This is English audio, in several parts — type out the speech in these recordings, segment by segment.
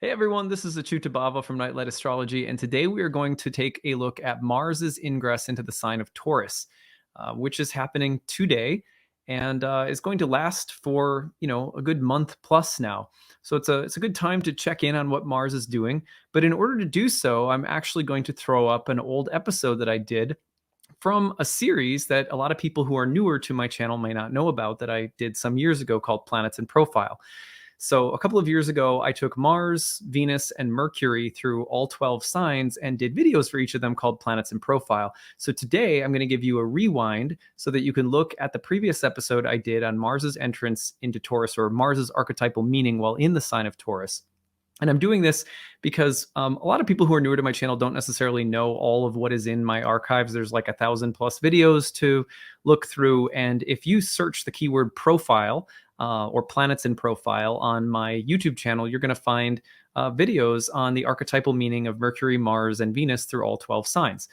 Hey everyone, this is acyuta-bhava from Nightlight Astrology, and today we are going to take a look at Mars's ingress into the sign of Taurus, which is happening today and is going to last for a good month plus now. So it's a good time to check in on what Mars is doing. But in order to do so, I'm actually going to throw up an old episode that I did from a series that a lot of people who are newer to my channel may not know about that I did some years ago called Planets in Profile. So a couple of years ago, I took Mars, Venus, and Mercury through all 12 signs and did videos for each of them called Planets in Profile. So today I'm going to give you a rewind so that you can look at the previous episode I did on Mars's entrance into Taurus, or Mars's archetypal meaning while in the sign of Taurus. And I'm doing this because a lot of people who are newer to my channel don't necessarily know all of what is in my archives. There's like 1,000+ videos to look through. And if you search the keyword profile or planets in profile on my YouTube channel, you're going to find videos on the archetypal meaning of Mercury, Mars, and Venus through all 12 signs.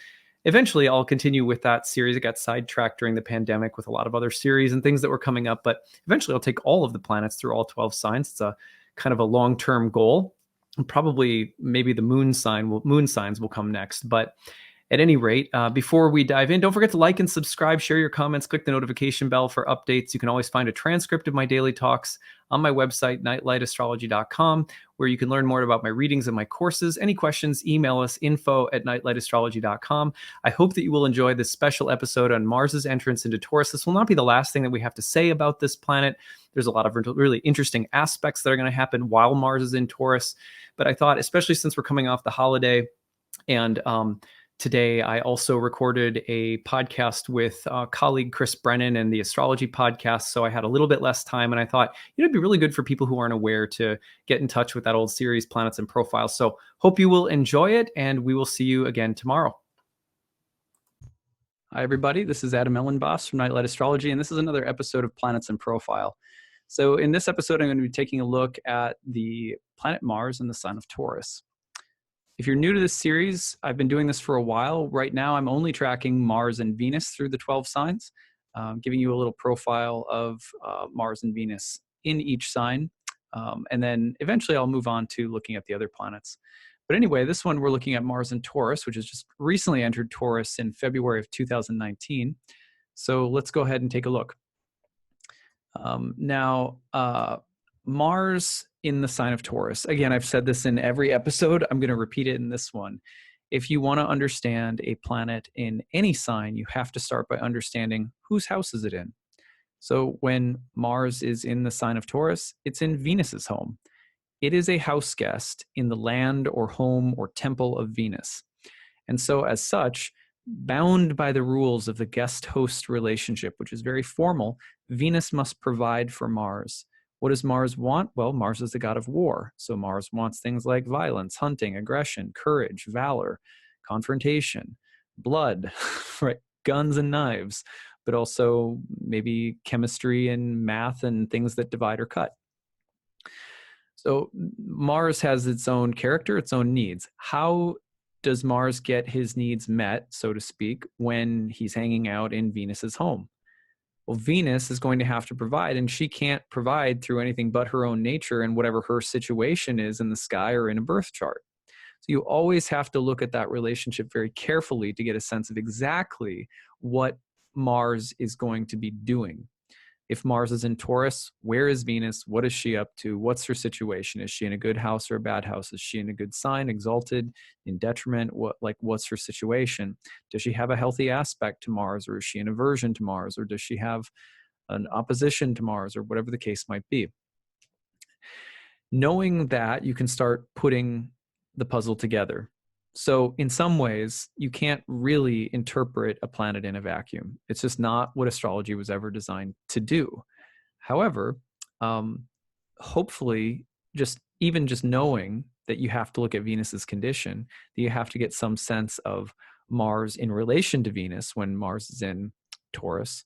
Eventually, I'll continue with that series. It got sidetracked during the pandemic with a lot of other series and things that were coming up. But eventually, I'll take all of the planets through all 12 signs. It's a kind of a long-term goal. And probably maybe the moon signs will come next. But at any rate, before we dive in, don't forget to like and subscribe, share your comments, click the notification bell for updates. You can always find a transcript of my daily talks on my website, nightlightastrology.com, where you can learn more about my readings and my courses. Any questions, email us, info@nightlightastrology.com. I hope that you will enjoy this special episode on Mars's entrance into Taurus. This will not be the last thing that we have to say about this planet. There's a lot of really interesting aspects that are going to happen while Mars is in Taurus. But I thought, especially since we're coming off the holiday, and today I also recorded a podcast with colleague Chris Brennan and the Astrology podcast. So I had a little bit less time, and I thought, it'd be really good for people who aren't aware to get in touch with that old series, Planets and Profiles. So hope you will enjoy it, and we will see you again tomorrow. Hi, everybody. This is Elenbaas from Nightlight Astrology, and this is another episode of Planets in Profile. So in this episode, I'm going to be taking a look at the planet Mars and the sign of Taurus. If you're new to this series, I've been doing this for a while. Right now, I'm only tracking Mars and Venus through the 12 signs, giving you a little profile of Mars and Venus in each sign. And then eventually I'll move on to looking at the other planets. But anyway, this one we're looking at Mars and Taurus, which has just recently entered Taurus in February of 2019. So let's go ahead and take a look. Mars in the sign of Taurus. Again, I've said this in every episode. I'm going to repeat it in this one. If you want to understand a planet in any sign, you have to start by understanding whose house is it in. So when Mars is in the sign of Taurus, it's in Venus's home. It is a house guest in the land or home or temple of Venus. And so as such, bound by the rules of the guest-host relationship, which is very formal, Venus must provide for Mars. What does Mars want? Well, Mars is the god of war. So Mars wants things like violence, hunting, aggression, courage, valor, confrontation, blood, right? Guns and knives, but also maybe chemistry and math and things that divide or cut. So Mars has its own character, its own needs. How does Mars get his needs met, so to speak, when he's hanging out in Venus's home? Well, Venus is going to have to provide, and she can't provide through anything but her own nature and whatever her situation is in the sky or in a birth chart. So you always have to look at that relationship very carefully to get a sense of exactly what Mars is going to be doing. If Mars is in Taurus, where is Venus? What is she up to? What's her situation? Is she in a good house or a bad house? Is she in a good sign, exalted, in detriment? What's her situation? Does she have a healthy aspect to Mars, or is she an aversion to Mars, or does she have an opposition to Mars, or whatever the case might be? Knowing that, you can start putting the puzzle together. So in some ways, you can't really interpret a planet in a vacuum. It's just not what astrology was ever designed to do. However, hopefully, just knowing that you have to look at Venus's condition, that you have to get some sense of Mars in relation to Venus when Mars is in Taurus,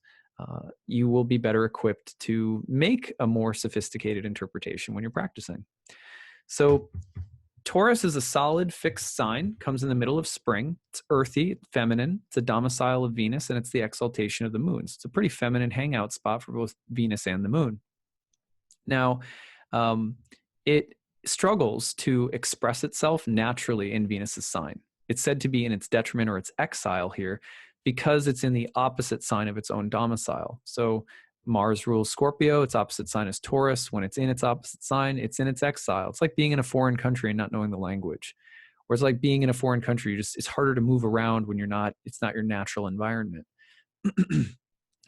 you will be better equipped to make a more sophisticated interpretation when you're practicing. So Taurus is a solid fixed sign, comes in the middle of spring. It's earthy, it's feminine. It's a domicile of Venus, and it's the exaltation of the moon. So it's a pretty feminine hangout spot for both Venus and the moon. Now, it struggles to express itself naturally in Venus's sign. It's said to be in its detriment or its exile here because it's in the opposite sign of its own domicile. So Mars rules Scorpio, its opposite sign is Taurus. When it's in its opposite sign, it's in its exile. It's like being in a foreign country and not knowing the language. Whereas like being in a foreign country, it's harder to move around when it's not your natural environment.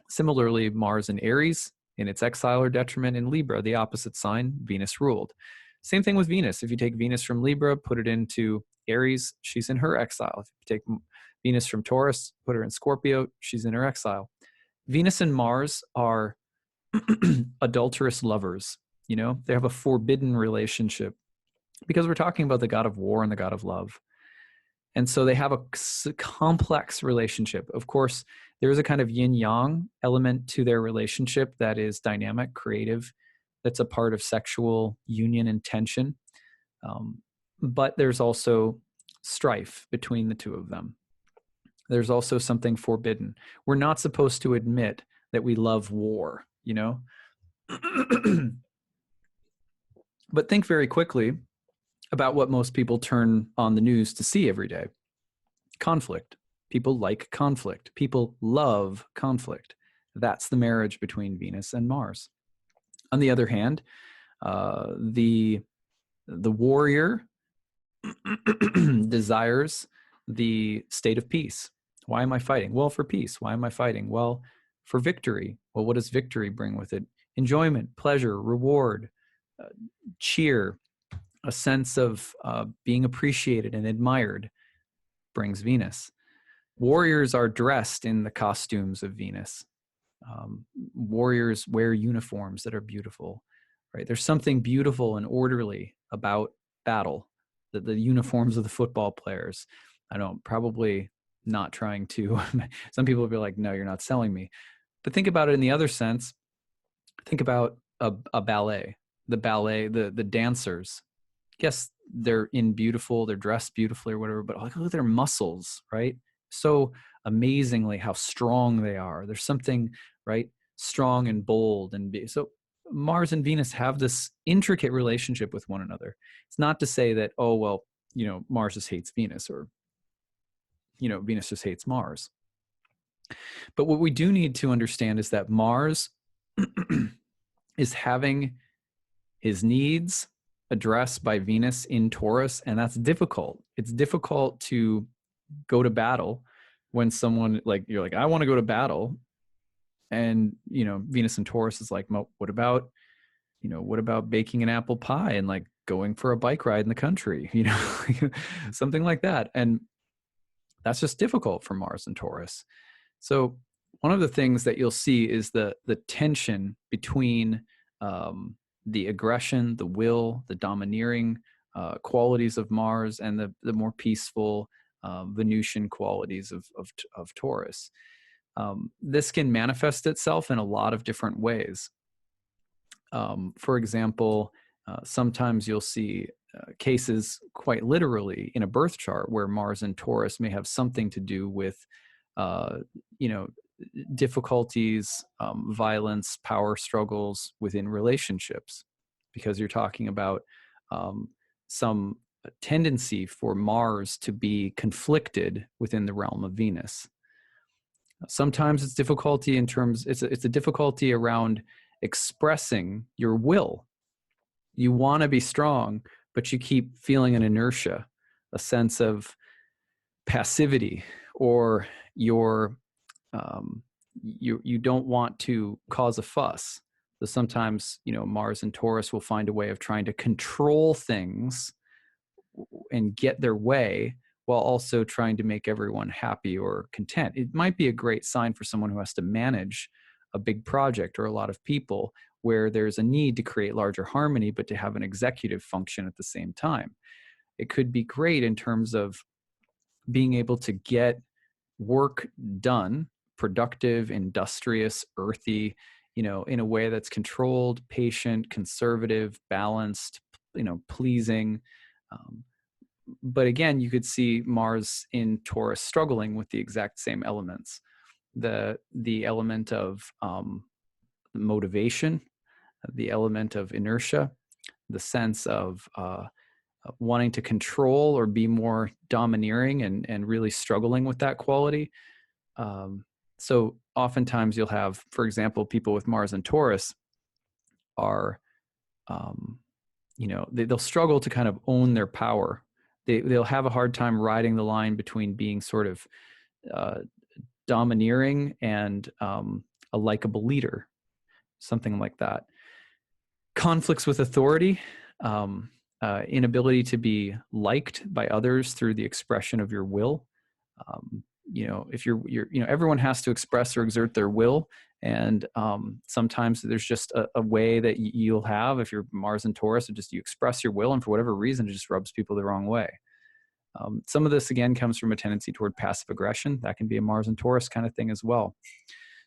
Similarly, Mars in Aries, in its exile or detriment in Libra, the opposite sign, Venus ruled. Same thing with Venus. If you take Venus from Libra, put it into Aries, she's in her exile. If you take Venus from Taurus, put her in Scorpio, she's in her exile. Venus and Mars are adulterous lovers. They have a forbidden relationship because we're talking about the god of war and the god of love. And so they have a complex relationship. Of course, there is a kind of yin-yang element to their relationship that is dynamic, creative, that's a part of sexual union and tension. But there's also strife between the two of them. There's also something forbidden. We're not supposed to admit that we love war, But think very quickly about what most people turn on the news to see every day. Conflict. People like conflict. People love conflict. That's the marriage between Venus and Mars. On the other hand, the warrior desires the state of peace. Why am I fighting? Well, for peace. Why am I fighting? Well, for victory. Well, what does victory bring with it? Enjoyment, pleasure, reward, cheer, a sense of being appreciated and admired brings Venus. Warriors are dressed in the costumes of Venus. Warriors wear uniforms that are beautiful, right? There's something beautiful and orderly about battle. The uniforms of the football players. Probably not trying to, some people will be like, no, you're not selling me. But think about it in the other sense. Think about a ballet, the dancers. Yes, they're dressed beautifully or whatever, but look at their muscles, right? So amazingly how strong they are. There's something, right, strong and bold. So Mars and Venus have this intricate relationship with one another. It's not to say that, oh, well, Mars just hates Venus, or, Venus just hates Mars. But what we do need to understand is that Mars is having his needs addressed by Venus in Taurus, and that's difficult. It's difficult to go to battle when someone you're like, I want to go to battle, and Venus and Taurus is like, well, what about baking an apple pie and like going for a bike ride in the country, something like that. And that's just difficult for Mars and Taurus. So one of the things that you'll see is the tension between the aggression, the will, the domineering qualities of Mars, and the more peaceful Venusian qualities of Taurus. This can manifest itself in a lot of different ways. For example, sometimes you'll see cases quite literally in a birth chart where Mars and Taurus may have something to do with, difficulties, violence, power struggles within relationships, because you're talking about some tendency for Mars to be conflicted within the realm of Venus. Sometimes it's difficulty it's a difficulty around expressing your will. You want to be strong, but you keep feeling an inertia, a sense of passivity, or you don't want to cause a fuss. So sometimes, Mars and Taurus will find a way of trying to control things and get their way while also trying to make everyone happy or content. It might be a great sign for someone who has to manage a big project or a lot of people, where there's a need to create larger harmony, but to have an executive function at the same time. It could be great in terms of being able to get work done, productive, industrious, earthy, in a way that's controlled, patient, conservative, balanced, pleasing. But again, you could see Mars in Taurus struggling with the exact same elements. The element of motivation, the element of inertia, the sense of wanting to control or be more domineering, and really struggling with that quality. So oftentimes you'll have, for example, people with Mars and Taurus are, they'll struggle to kind of own their power. They'll have a hard time riding the line between being sort of domineering and a likable leader, something like that. Conflicts with authority, inability to be liked by others through the expression of your will. If everyone has to express or exert their will, and sometimes there's just a way that you'll have, if you're Mars and Taurus, just you express your will, and for whatever reason, it just rubs people the wrong way. Some of this, again, comes from a tendency toward passive aggression. That can be a Mars and Taurus kind of thing as well.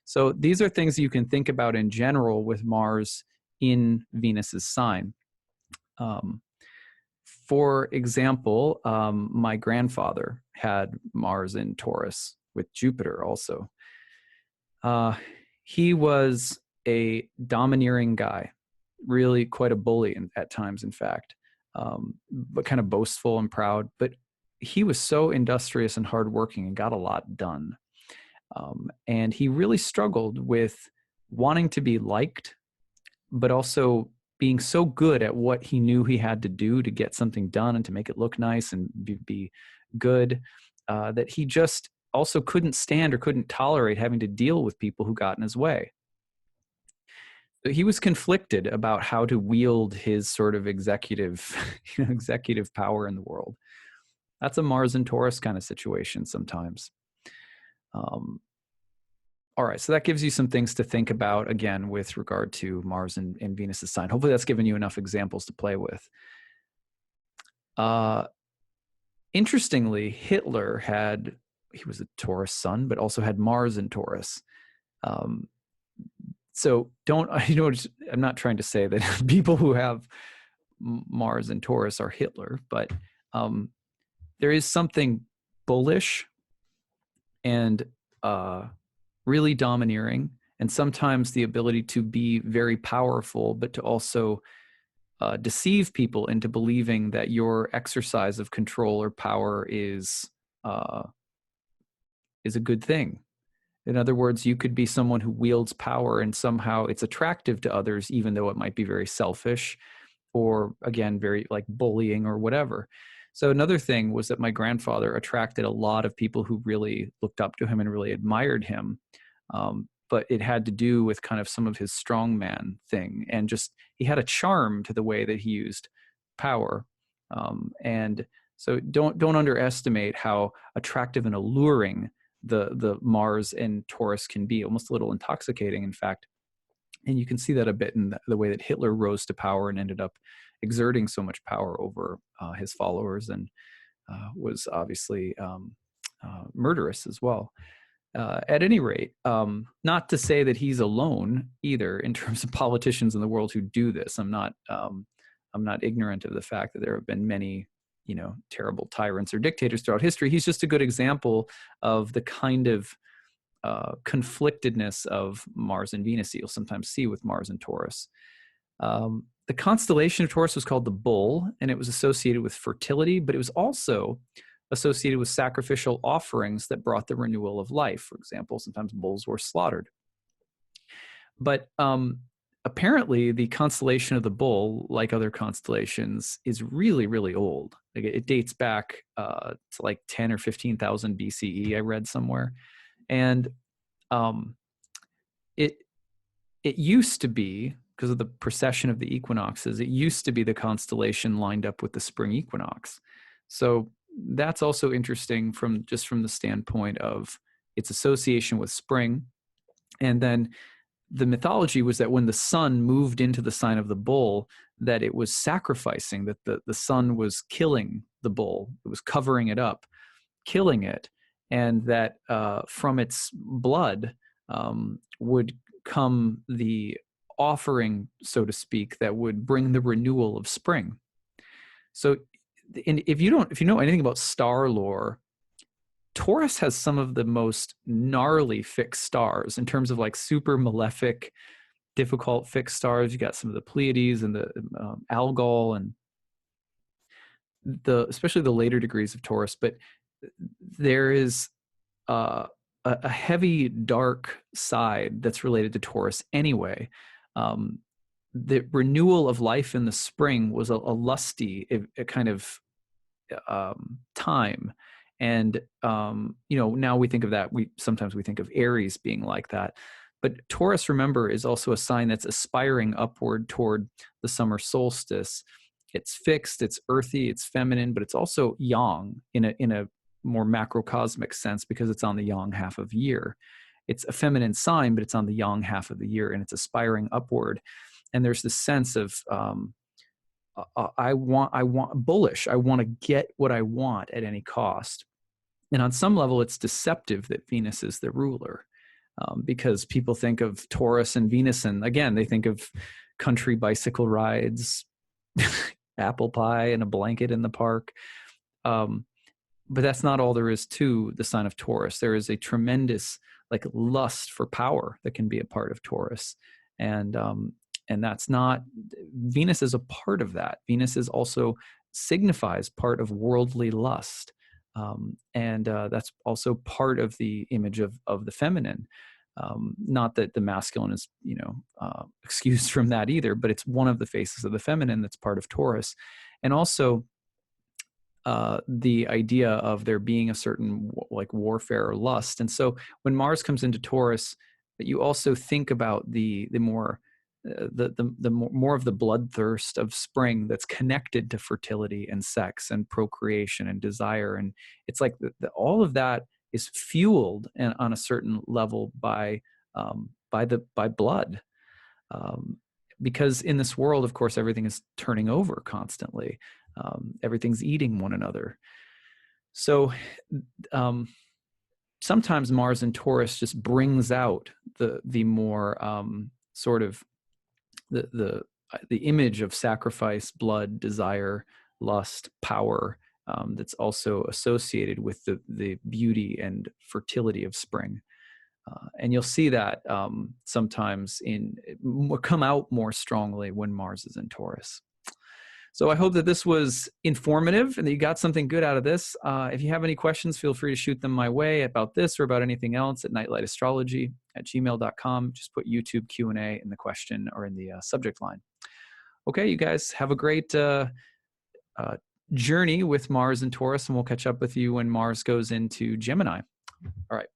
So these are things you can think about in general with Mars in Venus's sign. For example, my grandfather had Mars in Taurus with Jupiter also. He was a domineering guy, really quite a bully at times, in fact, but kind of boastful and proud. But he was so industrious and hardworking and got a lot done. And he really struggled with wanting to be liked, but also being so good at what he knew he had to do to get something done and to make it look nice and be good, that he just also couldn't stand or couldn't tolerate having to deal with people who got in his way. So he was conflicted about how to wield his sort of executive power in the world. That's a Mars and Taurus kind of situation sometimes. All right, so that gives you some things to think about, again, with regard to Mars and Venus's sign. Hopefully that's given you enough examples to play with. Interestingly, Hitler he was a Taurus sun, but also had Mars in Taurus. So I'm not trying to say that people who have Mars and Taurus are Hitler, but there is something bullish and really domineering, and sometimes the ability to be very powerful, but to also deceive people into believing that your exercise of control or power is a good thing. In other words, you could be someone who wields power and somehow it's attractive to others, even though it might be very selfish or, again, very like bullying or whatever. So another thing was that my grandfather attracted a lot of people who really looked up to him and really admired him. But it had to do with kind of some of his strongman thing. And just, he had a charm to the way that he used power. And so don't underestimate how attractive and alluring the Mars and Taurus can be, almost a little intoxicating, in fact. And you can see that a bit in the way that Hitler rose to power and ended up exerting so much power over his followers, and was obviously murderous as well. At any rate, not to say that he's alone either in terms of politicians in the world who do this. I'm not ignorant of the fact that there have been many, terrible tyrants or dictators throughout history. He's just a good example of the kind of conflictedness of Mars and Venus that you'll sometimes see with Mars and Taurus. The constellation of Taurus was called the Bull, and it was associated with fertility, but it was also associated with sacrificial offerings that brought the renewal of life. For example, sometimes bulls were slaughtered. But apparently the constellation of the Bull, like other constellations, is really, really old. Like, it dates back to like 10 or 15,000 BCE, I read somewhere. And it used to be, because of the precession of the equinoxes, it used to be the constellation lined up with the spring equinox. So that's also interesting from the standpoint of its association with spring. And then the mythology was that when the sun moved into the sign of the Bull, that it was sacrificing, that the sun was killing the bull. It was covering it up, killing it, and that from its blood would come the offering, so to speak, that would bring the renewal of spring. So and if you know anything about star lore, Taurus has some of the most gnarly fixed stars in terms of like super malefic, difficult fixed stars. You got some of the Pleiades and the Algol, and especially the later degrees of Taurus. But there is a heavy dark side that's related to Taurus anyway. The renewal of life in the spring was a lusty, a kind of time. And now we think of that, sometimes we think of Aries being like that, but Taurus, remember, is also a sign that's aspiring upward toward the summer solstice. It's fixed, it's earthy, it's feminine, but it's also yang in a more macrocosmic sense, because it's on the yang half of year. It's a feminine sign, but it's on the yang half of the year, and it's aspiring upward. And there's this sense of I want bullish. I want to get what I want at any cost. And on some level, it's deceptive that Venus is the ruler, because people think of Taurus and Venus, and again, they think of country bicycle rides, apple pie, and a blanket in the park. But that's not all there is to the sign of Taurus. There is a tremendous like lust for power that can be a part of Taurus. And that's not, Venus is a part of that. Venus is also signifies part of worldly lust. And that's also part of the image of the feminine. Not that the masculine is, excused from that either, but it's one of the faces of the feminine that's part of Taurus. And also the idea of there being a certain like warfare or lust. And so when Mars comes into Taurus, you also think about the more more of the bloodthirst of spring that's connected to fertility and sex and procreation and desire. And it's like all of that is fueled on a certain level by blood. Because in this world, of course, everything is turning over constantly. Everything's eating one another. So sometimes Mars in Taurus just brings out the more sort of the image of sacrifice, blood, desire, lust, power, that's also associated with the beauty and fertility of spring. And you'll see that sometimes come out more strongly when Mars is in Taurus. So I hope that this was informative and that you got something good out of this. If you have any questions, feel free to shoot them my way about this or about anything else at nightlightastrology@gmail.com. Just put YouTube Q&A in the question or in the subject line. Okay, you guys have a great journey with Mars and Taurus, and we'll catch up with you when Mars goes into Gemini. All right.